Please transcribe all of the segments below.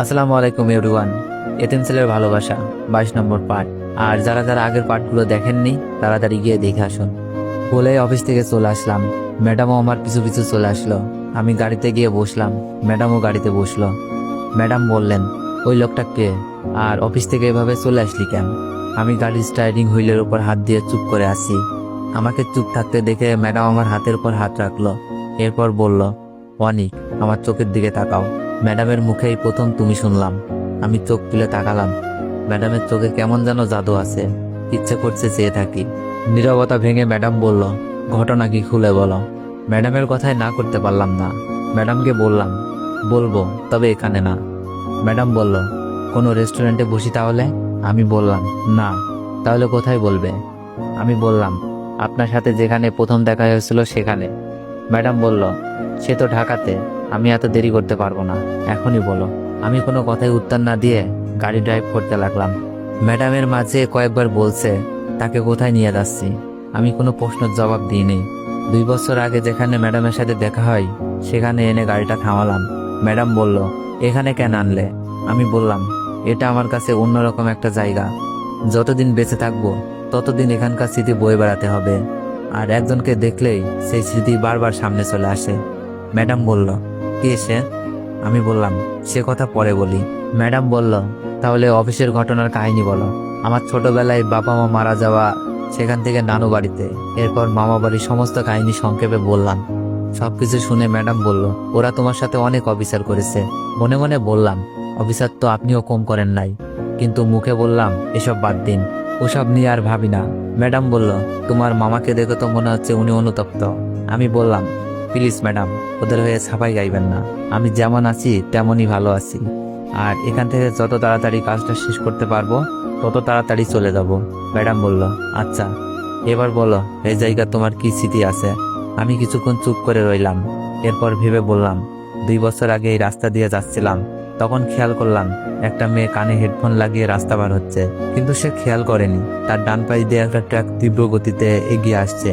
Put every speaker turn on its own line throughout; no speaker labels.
আসসালামু আলাইকুম এভরিওয়ান। এতিম ছেলের ভালোবাসা 22 নম্বর পার্ট। আর যারা যারা আগের পার্টগুলো দেখেননি তাড়াতাড়ি গিয়ে দেখে আসুন। বলে অফিস থেকে চলে আসলাম। ম্যাডামও আমার পিছু পিছু চলে আসলো। আমি গাড়িতে গিয়ে বসলাম, ম্যাডামও গাড়িতে বসলো। ম্যাডাম বললেন, ওই লোকটা কে, আর অফিস থেকে এভাবে চলে আসলি কেন? আমি গাড়ির স্টাইরিং হুইলের উপর হাত দিয়ে চুপ করে আছি। আমাকে চুপ থাকতে দেখে ম্যাডাম আমার হাতের উপর হাত রাখলো। এরপর বলল, অনিক, আমার চোখের দিকে তাকাও। ম্যাডামের মুখেই প্রথম তুমি শুনলাম। আমি চোখ তুলে তাকালাম। ম্যাডামের চোখে কেমন যেন জাদু আছে, ইচ্ছে করছে চেয়ে থাকি। নীরবতা ভেঙে ম্যাডাম বলল, ঘটনা কি খুলে বলো। ম্যাডামের কথায় না করতে পারলাম না। ম্যাডামকে বললাম, বলবো, তবে এখানে না। ম্যাডাম বলল, কোনো রেস্টুরেন্টে বসি তাহলে? আমি বললাম, না। তাহলে কোথায় বলবে? আমি বললাম, আপনার সাথে যেখানে প্রথম দেখা হয়েছিল সেখানে। ম্যাডাম বলল, সে তো ঢাকাতে, আমি এত দেরি করতে পারবো না, এখনই বলো। আমি কোনো কথায় উত্তর না দিয়ে গাড়ি ড্রাইভ করতে লাগলাম। ম্যাডামের মাঝে কয়েকবার বলছে তাকে কোথায় নিয়ে যাচ্ছি। আমি কোনো প্রশ্নের জবাব দিইনি। 2 বছর আগে যেখানে ম্যাডামের সাথে দেখা হয় সেখানে এনে গাড়িটা থামালাম। ম্যাডাম বলল, এখানে কেন আনলে? আমি বললাম, এটা আমার কাছে অন্যরকম একটা জায়গা। যতদিন বেঁচে থাকবো ততদিন এখানকার স্মৃতি বয়ে বেড়াতে হবে। আর একজনকে দেখলেই সেই স্মৃতি বারবার সামনে চলে আসে। ম্যাডাম বলল, কে সে? আমি বললাম, সে কথা পরে বলি। ম্যাডাম বলল, তাহলে অফিসের ঘটনার কাহিনী বলো। আমার ছোটবেলায় বাবা মা মারা যাওয়া, সেখান থেকে নানু বাড়িতে, এরপর মামা বাড়ির সমস্ত কাহিনী সংক্ষেপে বললাম। সবকিছু শুনে ম্যাডাম বলল, ওরা তোমার সাথে অনেক অবিচার করেছে। মনে মনে বললাম, অবিচার তো আপনিও কম করেন নাই। কিন্তু মুখে বললাম, এসব বাদ দিন, ওসব নিয়ে আর ভাবি না। ম্যাডাম বলল, তোমার মামাকে দেখে তো মনে হচ্ছে উনি অনুতপ্ত। আমি বললাম, প্লিজ ম্যাডাম, ওদের হয়ে ছাপাই গাইবেন না। আমি যেমন আছি তেমনই ভালো আছি। আর এখান থেকে যত তাড়াতাড়ি কাজটা শেষ করতে পারবো তত তাড়াতাড়ি চলে যাব। ম্যাডাম বলল, আচ্ছা, এবার বলো এই জায়গা তোমার কি স্মৃতি আছে? আমি কিছুক্ষণ চুপ করে রইলাম। এরপর ভেবে বললাম, 2 বছর আগে এই রাস্তা দিয়ে যাচ্ছিলাম, তখন খেয়াল করলাম একটা মেয়ে কানে হেডফোন লাগিয়ে রাস্তা পার হচ্ছে। কিন্তু সে খেয়াল করেনি তার ডান পাশ দিয়ে একটা ট্রাক তীব্র গতিতে এগিয়ে আসছে।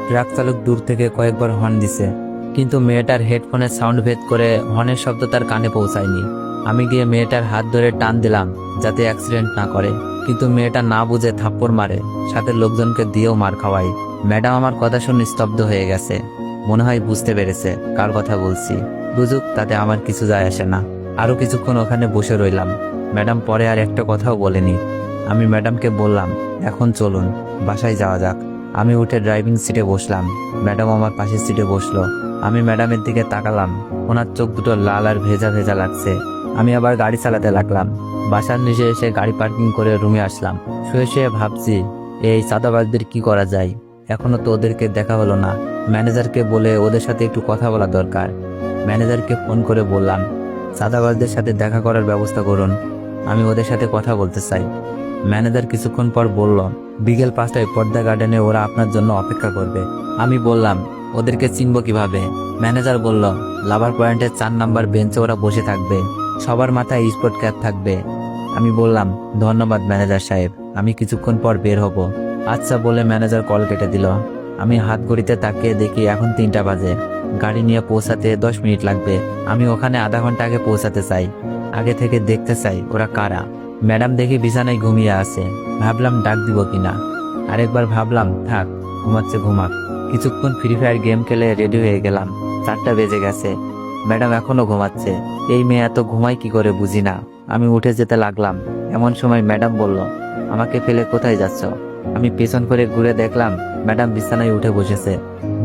ট্রাক চালক দূর থেকে কয়েকবার হর্ন দিছে, কিন্তু মেয়েটার হেডফোনের সাউন্ড ভেদ করে হর্নের শব্দ তার কানে পৌঁছায়নি। আমি গিয়ে মেয়েটার হাত ধরে টান দিলাম যাতে অ্যাক্সিডেন্ট না করে, কিন্তু মেয়েটা না বুঝে থাপ্পড় মারে, সাথে লোকজনকে দিয়েও মার খাওয়াই। ম্যাডাম আমার কথা শুনে স্তব্ধ হয়ে গেছে। মনে হয় বুঝতে পেরেছে কার কথা বলছি। বুঝুক, তাতে আমার কিছু যায় আসে না। আরো কিছুক্ষণ ওখানে বসে রইলাম। ম্যাডাম পরে আর একটা কথাও বলেনি। আমি ম্যাডামকে বললাম, এখন চলুন বাসায় যাওয়া যাক। আমি উঠে ড্রাইভিং সিটে বসলাম। ম্যাডাম আমার পাশের সিটে বসলো। আমি ম্যাডামের দিকে তাকালাম। ওনার চোখ দুটো লাল আর ভেজা ভেজা লাগছে। আমি আবার গাড়ি চালাতে লাগলাম। বাসার নিচে এসে গাড়ি পার্কিং করে রুমে আসলাম। শুয়ে শুয়ে ভাবছি, এই চাঁদাবাজদের কি করা যায়। এখনো তো ওদেরকে দেখা হলো না। ম্যানেজারকে বলে ওদের সাথে একটু কথা বলা দরকার। ম্যানেজারকে ফোন করে বললাম, চাঁদাবাজদের সাথে দেখা করার ব্যবস্থা করুন, আমি ওদের সাথে কথা বলতে চাই। ম্যানেজার কিছুক্ষণ পর বলল, বিকেল 5টায় পর্দা গার্ডেনে ওরা আপনার জন্য অপেক্ষা করবে। আমি বললাম, ওদেরকে চিনব কিভাবে? ম্যানেজার বলল, লাভার পয়েন্টের 4 নাম্বার বেঞ্চে ওরা বসে থাকবে, সবার মাথায় স্পট ক্যাপ থাকবে। আমি বললাম, ধন্যবাদ ম্যানেজার সাহেব, আমি কিছুক্ষণ পর বের হব। আচ্ছা বলে ম্যানেজার কল কেটে দিল। আমি হাত ঘড়িতে তাকিয়ে দেখি এখন 3টা বাজে। গাড়ি নিয়ে পৌঁছাতে 10 মিনিট লাগবে। আমি ওখানে আধা ঘন্টা আগে পৌঁছাতে চাই। আগে থেকে দেখতে চাই ওরা কারা। ম্যাডাম দেখি বিছানায় ঘুমিয়ে আছে। ভাবলাম ডাক দিব কিনা। আরেকবার ভাবলাম, থাক, ঘুমাচ্ছে ঘুমাক। কিছুক্ষণ ফ্রি ফায়ার গেম খেলে রেডি হয়ে গেলাম। 4টা বেজে গেছে। ম্যাডাম এখনো ঘুমাচ্ছে। এই মেয়ে এত ঘুমায় কি করে বুঝি না। আমি উঠে যেতে লাগলাম। এমন সময় ম্যাডাম বলল, আমাকে ফেলে কোথায় যাচ্ছ? আমি পেছন করে ঘুরে দেখলাম ম্যাডাম বিছানায় উঠে বসেছে।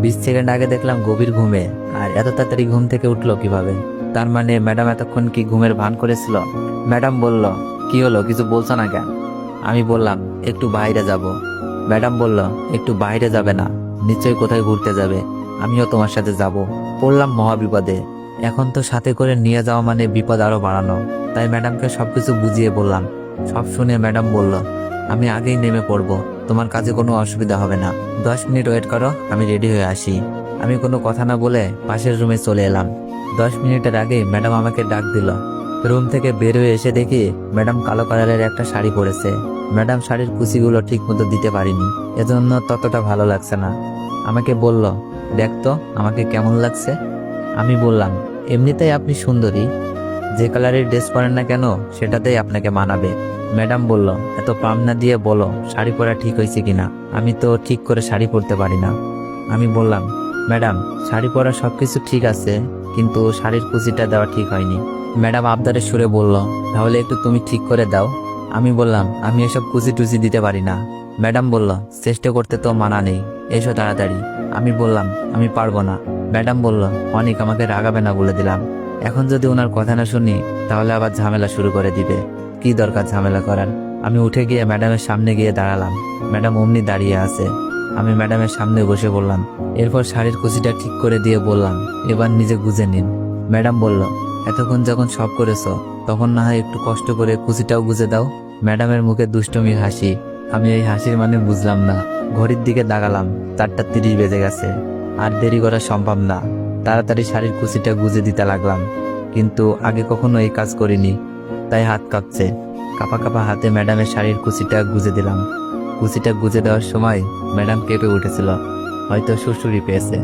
20 সেকেন্ড আগে দেখলাম গভীর ঘুমে। আর এত তাড়াতাড়ি ঘুম থেকে উঠলো কিভাবে? তার মানে ম্যাডাম এতক্ষণ কি ঘুমের ভান করেছিল? ম্যাডাম বলল, কি হলো, কিছু বলছো না কেন? আমি বললাম, একটু বাইরে যাব। ম্যাডাম বলল, একটু বাইরে যাবে না, নিশ্চয়ই কোথায় ঘুরতে যাবে। আমিও তোমার সাথে যাব। পড়লাম মহাবিপদে। এখন তো সাথে করে নিয়ে যাওয়া মানে বিপদ আরো বাড়ানো। তাই ম্যাডামকে সবকিছু বুঝিয়ে বললাম। সব শুনে ম্যাডাম বলল, আমি আগেই নেমে পড়বো, তোমার কাজে কোনো অসুবিধা হবে না। 10 মিনিট ওয়েট করো, আমি রেডি হয়ে আসি। আমি কোনো কথা না বলে পাশের রুমে চলে এলাম। 10 মিনিটের আগে ম্যাডাম আমাকে ডাক দিল। রুম থেকে বের হয়ে এসে দেখি ম্যাডাম কালো কালারের একটা শাড়ি পরেছে। ম্যাডাম শাড়ির কুচিগুলো ঠিক মতো দিতে পারিনি, এজন্য ততটা ভালো লাগছে না। আমাকে বলল, দেখতো আমাকে কেমন লাগছে। আমি বললাম, এমনিতেই আপনি সুন্দরী। যে কালারের ড্রেস পরেন না কেন সেটাতেই আপনাকে মানাবে। ম্যাডাম বলল, এত পাম না দিয়ে বলো শাড়ি পরা ঠিক হয়েছে কিনা, আমি তো ঠিক করে শাড়ি পরতে পারি না। আমি বললাম, ম্যাডাম শাড়ি পরা সবকিছু ঠিক আছে, কিন্তু শাড়ির কুচিটা দেওয়া ঠিক হয়নি। ম্যাডাম আবদারের সুরে বলল, তাহলে একটু তুমি ঠিক করে দাও। আমি বললাম, আমি এসব কুচি টুচি দিতে পারি না। ম্যাডাম বলল, চেষ্টা করতে তো মানা নেই, এসো তাড়াতাড়ি। আমি বললাম, আমি পারবো না। ম্যাডাম বলল, অনেক আমাকে রাগাবে না বলে দিলাম। এখন যদি ওনার কথা না শুনি তাহলে আবার ঝামেলা শুরু করে দিবে। কি দরকার ঝামেলা করার। আমি উঠে গিয়ে ম্যাডামের সামনে গিয়ে দাঁড়ালাম। ম্যাডাম অমনি দাঁড়িয়ে আছে। আমি ম্যাডামের সামনে বসে বললাম, এরপর শাড়ির কুচিটা ঠিক করে দিয়ে বললাম, এবার নিজে গুজে নিন। ম্যাডাম বলল, এতক্ষণ যখন সব করেছো তখন না হয় একটু কষ্ট করে কুচিটাও গুজে দাও। ম্যাডামের মুখে দুষ্টমির হাসি। আমি এই হাসির মানে বুঝলাম না। ঘড়ির দিকে দাগালাম, 4:30 বেজে গেছে। আর দেরি করা সম্ভব না। তাড়াতাড়ি শাড়ির কুচিটা গুজে দিতে লাগলাম, কিন্তু আগে কখনো এই কাজ করিনি, তাই হাত কাঁপছে। কাঁপা কাঁপা হাতে ম্যাডামের শাড়ির কুচিটা গুজে দিলাম। কুচিটা গুজে দেওয়ার সময় ম্যাডাম কেঁপে উঠেছিল, হয়তো সুরসুরি পেয়েছে।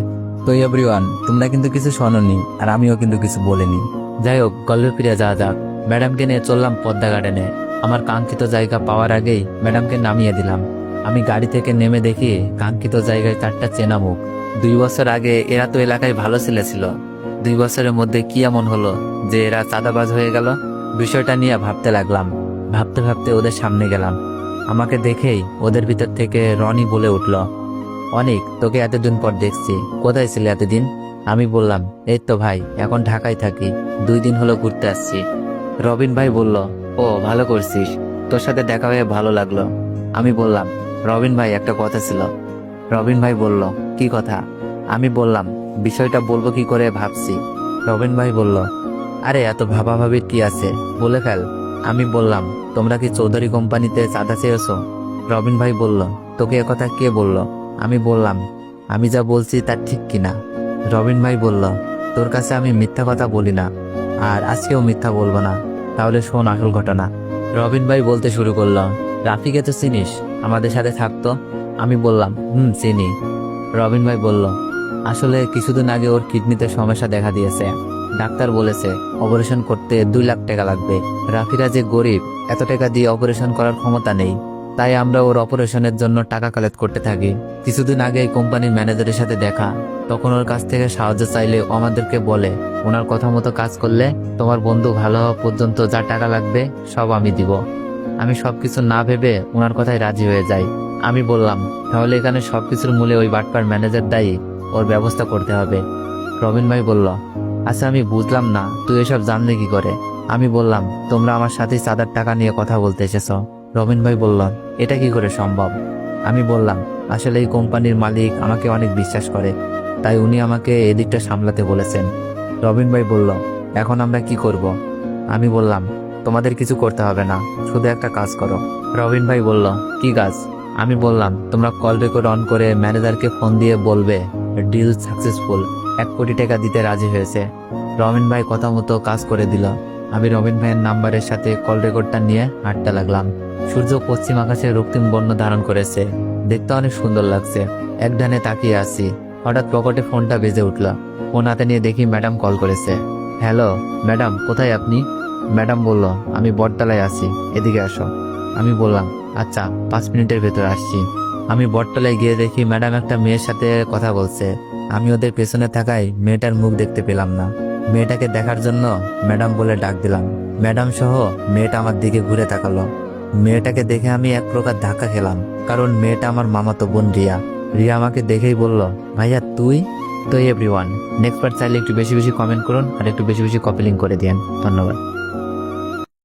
তো এভরিওয়ান, তোমরা কিন্তু কিছু শোনোনি আর আমিও কিন্তু কিছু বলিনি। যাই হোক, গল্পে ফিরে যাওয়া যাক। ম্যাডামকে নিয়ে চললাম পদ্মা গার্ডেনে। আমার কাঙ্ক্ষিত জায়গা পাওয়ার আগেই ম্যাডামকে নামিয়ে দিলাম। আমি গাড়ি থেকে নেমে দেখি কাঙ্ক্ষিত জায়গায় 4টা চেনা মুখ। 2 বছর আগে এরা তো এলাকায় ভালো ছেলে ছিল। 2 বছরের মধ্যে কি এমন হলো যে এরা চাঁদাবাজ হয়ে গেল? বিষয়টা নিয়ে ভাবতে লাগলাম। ভাবতে ভাবতে ওদের সামনে গেলাম। আমাকে দেখেই ওদের ভিতর থেকে রনি বলে উঠল, অনেক, তোকে এতদিন পর দেখছি, কোথায় ছিলে এতদিন? আমি বললাম, এই তো ভাই, এখন ঢাকায় থাকি, 2 দিন হলো ঘুরতে আসছি। রবিন ভাই বলল, ও ভালো করছিস, তোর সাথে দেখা হয়ে ভালো লাগলো। আমি বললাম, রবিন ভাই একটা কথা ছিল। রবিন ভাই বলল, কি কথা? আমি বললাম, বিষয়টা বলবো কি করে ভাবছি। রবিন ভাই বলল, আরে এত ভাবাভাবির কি আছে, বলে ফেল। আমি বললাম, তোমরা কি চৌধুরী কোম্পানিতে চাঁদা চেয়েছো? রবিন ভাই বলল, তোকে একথা কে বলল? আমি বললাম, আমি যা বলছি তা ঠিক কিনা? রবিন ভাই বলল, তোর কাছে আমি মিথ্যা কথা বলি না, আর আজকেও মিথ্যা বলবো না। তাহলে শোন আসল ঘটনা। রবিন ভাই বলতে শুরু করলো, রাফিকে তো চিনিস, আমাদের সাথে থাকতো? আমি বললাম, চিনি। রবিন ভাই বলল, আসলে কিছুদিন আগে ওর কিডনিতে সমস্যা দেখা দিয়েছে। ডাক্তার বলেছে অপারেশন করতে 2 লাখ টাকা লাগবে। রাফিরা যে গরিব, এত টাকা দিয়ে অপারেশন করার ক্ষমতা নেই, তাই আমরা ওর অপারেশনের জন্য টাকা কালেক্ট করতে থাকি। কিছুদিন আগে এই কোম্পানির ম্যানেজারের সাথে দেখা, তখন ওর কাছ থেকে সাহায্য চাইলে ও আমাদেরকে বলে, ওনার কথা মতো কাজ করলে তোমার বন্ধু ভালো হওয়া পর্যন্ত যা টাকা লাগবে সব আমি দিব। আমি সবকিছু না ভেবে ওনার কথায় রাজি হয়ে যাই। আমি বললাম, তাহলে এখানে সবকিছুর মূলে ওই বাটপার ম্যানেজার দায়ী, ওর ব্যবস্থা করতে হবে। রবিন ভাই বলল, আচ্ছা আমি বুঝলাম না, তুই এসব জানলে কি করে? আমি বললাম, তোমরা আমার সাথে চাঁদার টাকা নিয়ে কথা বলতে এসেছ। রবিন ভাই বলল, এটা কি করে সম্ভব? আমি বললাম, আসলে এই কোম্পানির মালিক আমাকে অনেক বিশ্বাস করে, তাই উনি আমাকে এদিকটা সামলাতে বলেছেন। রবিন ভাই বলল, এখন আমরা কি করব? আমি বললাম, তোমাদের কিছু করতে হবে না, শুধু একটা কাজ করো। রবিন ভাই বলল, কি কাজ? আমি বললাম, তোমরা কল রেকর্ড অন করে ম্যানেজারকে ফোন দিয়ে বলবে ডিল সাকসেসফুল, 1 কোটি টাকা দিতে রাজি হয়েছে। রবিন ভাই কথা মতো কাজ করে দিল। আমি রবিন ভাইয়ের নাম্বারের সাথে কল রেকর্ডটা নিয়ে হাঁটতে লাগলাম। সূর্য পশ্চিম আকাশে রক্তিম বর্ণ ধারণ করেছে, দেখতে অনেক সুন্দর লাগছে। এক ধানে তাকিয়ে আছি, হঠাৎ পকেটে ফোনটা বেজে উঠল। ফোন হাতে নিয়ে দেখি ম্যাডাম কল করেছে। হ্যালো ম্যাডাম, কোথায় আপনি? ম্যাডাম বলল, আমি বটতলায় আছি, এদিকে আসো। আমি বললাম, আচ্ছা 5 মিনিটের ভেতর আসছি। আমি বটতলায় গিয়ে দেখি ম্যাডাম একটা মেয়ের সাথে কথা বলছে। আমি ওদের পেছনে থাকায় মেয়েটার মুখ দেখতে পেলাম না। মেয়েটাকে দেখার জন্য ম্যাডাম বলে ডাক দিলাম। ম্যাডাম সহ মেয়েটা আমার দিকে ঘুরে তাকালো। মেয়েটাকে দেখে আমি এক প্রকার ধাক্কা খেলাম, কারণ মেয়েটা আমার মামাতো বোন রিয়া। রিয়া আমাকে দেখেই বলল, ভাইয়া তুই? তো এভরিওয়ান, নেক্সট পার্ট চাইলে একটু বেশি বেশি কমেন্ট করুন আর একটু বেশি বেশি কপি লিঙ্ক করে দিন। ধন্যবাদ।